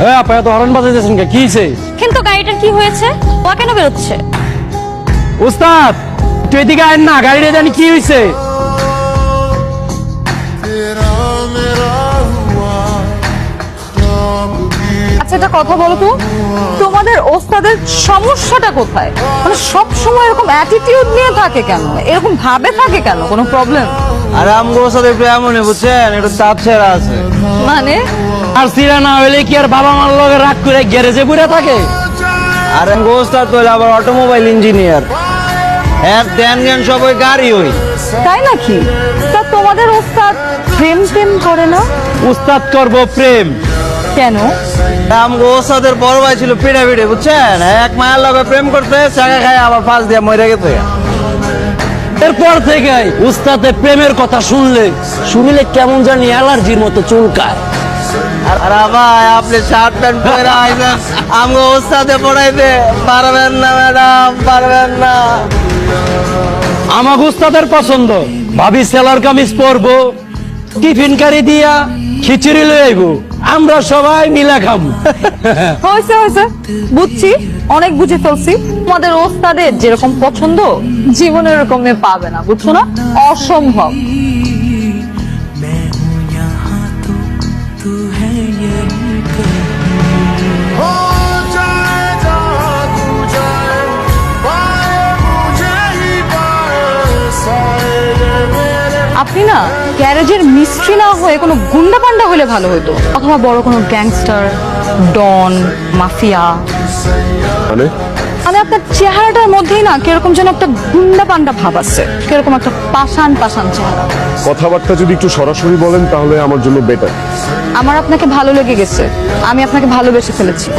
হ্যাঁ আপা এত হরন বাজাইতেছেন কে? কি হইছে? কিন্তু গাড়িটার কি হয়েছে? ও কেন বেরোচ্ছে? উস্তাদ তুই এদিকে আয় না, গাড়িটা জানি কি হইছে। আচ্ছা একটা কথা বলো তো, তোমাদের ওস্তাদের সমস্যাটা কোথায়? মানে সব সময় এরকম অ্যাটিটিউড নিয়ে থাকে কেন, এরকম ভাবে থাকে কেন? কোনো প্রবলেম? আর আমগো সাথে একটু এমনই বুঝছেন, একটু চাপ ছেড়া আছে। মানে আর সিরা না হইলে কি আর বাবা মার লগে রাগ করে গ্যারেজে পড়ে থাকে? আর আমগো ওস্তাদ তো আবার অটোমোবাইল ইঞ্জিনিয়ার, হ্যাঁ ধ্যান জ্ঞান সব ওই গাড়ি ওই। তাই নাকি? তা তোমাদের ওস্তাদ প্রেম টেম করে না? উস্তাদ করব প্রেম? কেন? আমগো ওস্তাদের বড় ভাই ছিল পিড়ে পিড়ে বুঝছেন, এক মায়ের লগে প্রেম করতে চাকা খায় আবার ফাঁস দিয়ে মরে গেছে। এরপর থেকে উস্তাদের প্রেমের কথা শুনলে কেমন জানি অ্যালার্জির মতো চুলকায়। আর ভাই আপনি শার্ট প্যান্ট পরে আইছেন আমগো ওস্তাদে পড়াইতে পারবেন না ম্যাডাম, পারবেন না। আমার উস্তাদের পছন্দ ভাবি সেলার কামিজ পরবো, টিফিন কারি দিয়া খিচুড়ি লই আইবো, আমরা সবাই মিলা খাবো। হয়েছে হয়েছে, বুঝছি, অনেক বুঝে ফেলছি। তোমাদের ওস্তাদের যেরকম পছন্দ জীবনে এরকম মেয়ে পাবে না, বুঝছো না? অসম্ভব। আপনি না গ্যারেজের মিস্ত্রি না হয়ে কোনো গুন্ডা পান্ডা হলে ভালো হতো, অথবা বড় কোনো গ্যাংস্টার, ডন, মাফিয়া। মানে মানে আপনার চেহারাটার মধ্যেই না কিরকম যেন একটা গুন্ডা পান্ডা ভাব আছে, কিরকম একটা পাষাণ পাষাণ চেহারা। কথাবার্তা যদি একটু সরাসরি বলেন তাহলে আমার জন্য বেটার। আমার আপনাকে ভালো লেগে গেছে, আমি আপনাকে ভালোবেসে ফেলেছি।